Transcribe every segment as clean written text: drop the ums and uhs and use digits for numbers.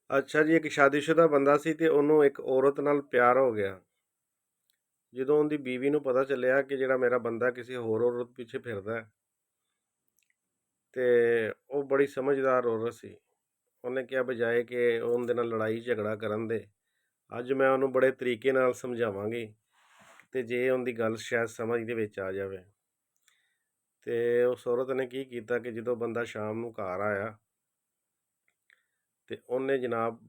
ਅੱਛਾ ਜੀ, ਇੱਕ ਸ਼ਾਦੀशुदा ਬੰਦਾ ਸੀ ਤੇ ਉਹਨੂੰ ਇੱਕ ਔਰਤ ਨਾਲ ਪਿਆਰ ਹੋ ਗਿਆ। ਜਦੋਂ ਉਹਦੀ ਬੀਵੀ ਨੂੰ ਪਤਾ ਚੱਲਿਆ ਕਿ ਜਿਹੜਾ ਮੇਰਾ ਬੰਦਾ ਕਿਸੇ ਹੋਰ ਔਰਤ ਪਿੱਛੇ ਫਿਰਦਾ ਹੈ, ਤੇ ਉਹ ਬੜੀ ਸਮਝਦਾਰ ਔਰਤ ਸੀ। ਉਹਨੇ ਕਿਹਾ ਬਜਾਏ ਕਿ ਉਹਦੇ ਨਾਲ ਲੜਾਈ ਝਗੜਾ ਕਰਨ ਦੇ, ਅੱਜ ਮੈਂ ਉਹਨੂੰ ਬੜੇ ਤਰੀਕੇ ਨਾਲ ਸਮਝਾਵਾਂਗੀ ਤੇ ਜੇ ਉਹਦੀ ਗੱਲ ਸ਼ਾਇਦ ਸਮਝ ਦੇ ਵਿੱਚ ਆ ਜਾਵੇ। ਤੇ ਉਸ ਔਰਤ ਨੇ ਕੀ ਕੀਤਾ ਕਿ ਜਦੋਂ ਬੰਦਾ ਸ਼ਾਮ ਨੂੰ ਘਰ ਆਇਆ ਤੇ ਉਹਨੇ ਜਨਾਬ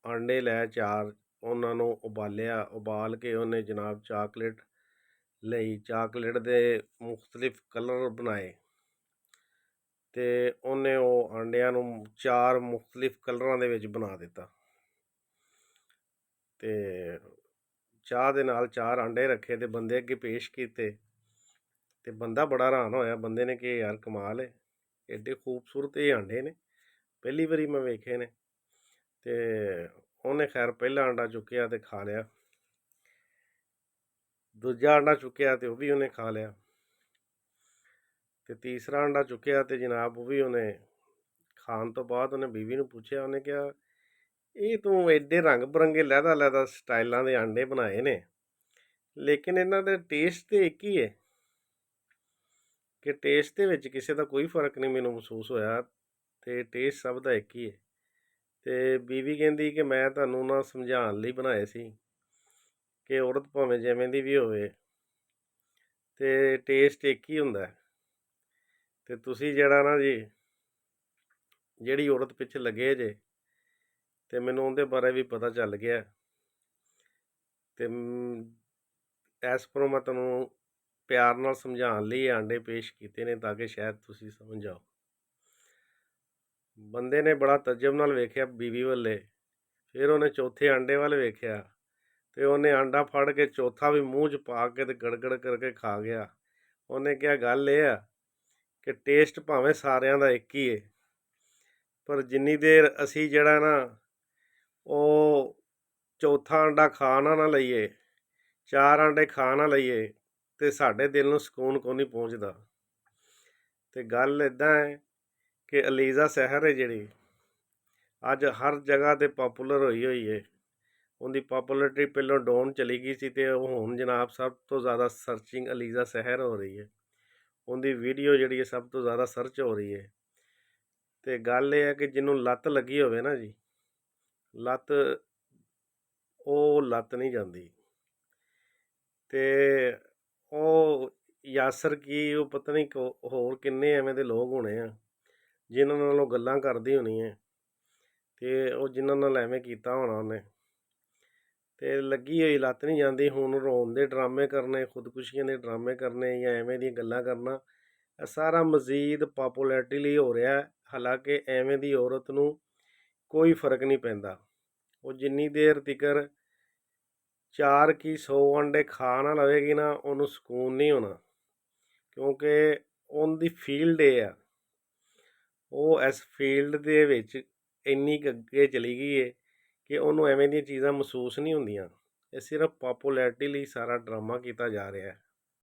ਆਂਡੇ ਲੈ 4 ਉਹਨਾਂ ਨੂੰ ਉਬਾਲਿਆ, ਉਬਾਲ ਕੇ ਉਹਨੇ ਜਨਾਬ ਚਾਕਲੇਟ ਲਈ, ਚਾਕਲੇਟ ਦੇ ਮੁਖਤਲਿਫ ਕਲਰ ਬਣਾਏ ਤੇ ਉਹਨੇ ਉਹ ਆਂਡਿਆਂ ਨੂੰ 4 ਮੁਖਤਲਿਫ ਕਲਰਾਂ ਦੇ ਵਿੱਚ ਬਣਾ ਦਿੱਤਾ ਤੇ ਚਾਹ ਦੇ ਨਾਲ 4 ਆਂਡੇ ਰੱਖੇ ਤੇ ਬੰਦੇ ਅੱਗੇ ਪੇਸ਼ ਕੀਤੇ ਤੇ ਬੰਦਾ ਬੜਾ ਹੈਰਾਨ ਹੋਇਆ। ਬੰਦੇ ਨੇ ਕਿ ਯਾਰ ਕਮਾਲ ਹੈ, ਐਡੇ ਖੂਬਸੂਰਤ ਇਹ ਆਂਡੇ ਨੇ, ਪਹਿਲੀ ਵਾਰੀ ਮੈਂ ਵੇਖੇ ਨੇ। ਤੇ ਉਹਨੇ ਖੈਰ ਪਹਿਲਾ ਆਂਡਾ ਚੁੱਕਿਆ ਤੇ ਖਾ ਲਿਆ, ਦੂਜਾ ਆਂਡਾ ਚੁੱਕਿਆ ਤੇ ਉਹ ਵੀ ਉਹਨੇ ਖਾ ਲਿਆ ਤੇ ਤੀਸਰਾ ਆਂਡਾ ਚੁੱਕਿਆ ਤੇ ਜਨਾਬ ਉਹ ਵੀ ਉਹਨੇ ਖਾਣ ਤੋਂ ਬਾਅਦ ਉਹਨੇ ਬੀਵੀ ਨੂੰ ਪੁੱਛਿਆ, ਉਹਨੇ ਕਿਹਾ ਇਹ ਤੂੰ ਐਡੇ ਰੰਗ ਬਰੰਗੇ ਲਹਿਦਾ ਸਟਾਈਲਾਂ ਦੇ ਆਂਡੇ ਬਣਾਏ ਨੇ, ਲੇਕਿਨ ਇਹਨਾਂ ਦੇ ਟੇਸਟ ਤੇ ਇੱਕ ਹੀ ਹੈ ਕਿ ਟੇਸਟ ਦੇ ਵਿੱਚ ਕਿਸੇ ਦਾ ਕੋਈ ਫਰਕ ਨਹੀਂ ਮੈਨੂੰ ਮਹਿਸੂਸ ਹੋਇਆ ਤੇ ਟੇਸਟ ਸਭ ਦਾ ਇੱਕ ਹੀ ਹੈ। ਤੇ ਬੀਵੀ ਕਹਿੰਦੀ ਕਿ ਮੈਂ ਤੁਹਾਨੂੰ ਨਾ ਸਮਝਾਉਣ ਲਈ ਬਣਾਏ ਸੀ ਕਿ ਔਰਤ ਭਾਵੇਂ ਜਿਵੇਂ ਦੀ ਵੀ ਹੋਵੇ ਤੇ ਟੇਸਟ ਇੱਕ ਹੀ ਹੁੰਦਾ ਤੇ ਤੁਸੀਂ ਜਿਹੜਾ ਨਾ ਜੀ ਜਿਹੜੀ ਔਰਤ ਪਿੱਛੇ ਲੱਗੇ ਜੇ ਤੇ ਮੈਨੂੰ ਉਹਦੇ ਬਾਰੇ ਵੀ ਪਤਾ ਚੱਲ ਗਿਆ ਤੇ ਐਸ ਪਰ ਮੈਂ ਤੁਹਾਨੂੰ ਪਿਆਰ ਨਾਲ ਸਮਝਾਉਣ ਲਈ ਆਂਡੇ ਪੇਸ਼ ਕੀਤੇ ਨੇ ਤਾਂ ਕਿ ਸ਼ਾਇਦ ਤੁਸੀਂ ਸਮਝ ਜਾਓ। ਬੰਦੇ ਨੇ ਬੜਾ ਤਜਬ ਨਾਲ ਵੇਖਿਆ ਬੀਵੀ ਵੱਲੇ, ਫਿਰ ਉਹਨੇ ਚੌਥੇ ਆਂਡੇ ਵੱਲ ਵੇਖਿਆ ਤੇ ਉਹਨੇ ਆਂਡਾ ਫੜ ਕੇ ਚੌਥਾ ਵੀ ਮੂੰਹ 'ਚ ਪਾ ਕੇ ਤੇ ਗੜਗੜ ਕਰਕੇ ਖਾ ਗਿਆ। ਉਹਨੇ ਕਿਹਾ ਗੱਲ ਇਹ ਆ ਕਿ ਟੇਸਟ ਭਾਵੇਂ ਸਾਰਿਆਂ ਦਾ ਇੱਕ ਹੀ ਹੈ, ਪਰ ਜਿੰਨੀ ਦੇਰ ਅਸੀਂ ਜਿਹੜਾ ਨਾ ਉਹ ਚੌਥਾ ਆਂਡਾ ਖਾ ਨਾ ਲਈਏ, 4 ਆਂਡੇ ਖਾ ਨਾ ਲਈਏ ਤੇ ਸਾਡੇ ਦਿਲ ਨੂੰ ਸਕੂਨ ਕੋਈ ਨਹੀਂ ਪਹੁੰਚਦਾ। ਤੇ ਗੱਲ ਇੱਦਾਂ ਹੈ ਕਿ ਅਲੀਜ਼ਾ ਸਹਿਰ ਹੈ ਜਿਹੜੀ ਅੱਜ ਹਰ ਜਗ੍ਹਾ 'ਤੇ ਪਾਪੂਲਰ ਹੋਈ ਹੈ। ਉਹਦੀ ਪਾਪੂਲਰਿਟੀ ਪਹਿਲਾਂ ਡਾਊਨ ਚਲੀ ਗਈ ਸੀ ਤੇ ਉਹ ਹੁਣ ਜਨਾਬ ਸਭ ਤੋਂ ਜ਼ਿਆਦਾ ਸਰਚਿੰਗ ਅਲੀਜ਼ਾ ਸਹਿਰ ਹੋ ਰਹੀ ਹੈ। ਉਹਦੀ ਵੀਡੀਓ ਜਿਹੜੀ ਹੈ ਸਭ ਤੋਂ ਜ਼ਿਆਦਾ ਸਰਚ ਹੋ ਰਹੀ ਹੈ। ਤੇ ਗੱਲ ਇਹ ਹੈ ਕਿ ਜਿਹਨੂੰ ਲੱਤ ਲੱਗੀ ਹੋਵੇ ਨਾ ਜੀ, ਲੱਤ ਉਹ ਲੱਤ ਨਹੀਂ ਜਾਂਦੀ। ਤੇ ਉਹ ਯਾਸਰ ਕੀ ਉਹ ਪਤਾ ਨਹੀਂ ਹੋਰ ਕਿੰਨੇ ਐਵੇਂ ਦੇ ਲੋਕ ਹੋਣੇ ਆ ਜਿਨ੍ਹਾਂ ਨਾਲ ਉਹ ਗੱਲਾਂ ਕਰਦੀ ਹੋਣੀ ਹੈ ਤੇ ਉਹ ਜਿਨ੍ਹਾਂ ਨਾਲ ਐਵੇਂ ਕੀਤਾ ਹੋਣਾ ਉਹਨੇ ਤੇ ਲੱਗੀ ਹੋਈ ਲੱਤ ਨਹੀਂ ਜਾਂਦੀ। ਹੁਣ ਰੋਣ ਦੇ ਡਰਾਮੇ ਕਰਨੇ, ਖੁਦਕੁਸ਼ੀਆਂ ਦੇ ਡਰਾਮੇ ਕਰਨੇ ਜਾਂ ਐਵੇਂ ਦੀਆਂ ਗੱਲਾਂ ਕਰਨਾ, ਇਹ ਸਾਰਾ ਮਜ਼ੀਦ ਪਾਪੂਲੈਰਿਟੀ ਲਈ ਹੋ ਰਿਹਾ। ਹਾਲਾਂਕਿ ਐਵੇਂ ਦੀ ਔਰਤ ਨੂੰ ਕੋਈ ਫਰਕ ਨਹੀਂ ਪੈਂਦਾ। ਉਹ ਜਿੰਨੀ ਦੇਰ ਤਿਕਰ 4 ਕੀ 100 ਅੰਡੇ ਖਾ ਨਾ ਲਵੇਗੀ ਨਾ ਉਹਨੂੰ ਸਕੂਨ ਨਹੀਂ ਹੋਣਾ, ਕਿਉਂਕਿ ਉਹਦੀ ਫੀਲਡ ਇਹ ਆ, ਉਹ ਇਸ ਫੀਲਡ ਦੇ ਵਿੱਚ ਇੰਨੀ ਕੁ ਅੱਗੇ ਚਲੀ ਗਈ ਹੈ ਕਿ ਉਹਨੂੰ ਐਵੇਂ ਦੀਆਂ ਚੀਜ਼ਾਂ ਮਹਿਸੂਸ ਨਹੀਂ ਹੁੰਦੀਆਂ। ਇਹ ਸਿਰਫ ਪਾਪੂਲੈਰਿਟੀ ਲਈ ਸਾਰਾ ਡਰਾਮਾ ਕੀਤਾ ਜਾ ਰਿਹਾ ਹੈ।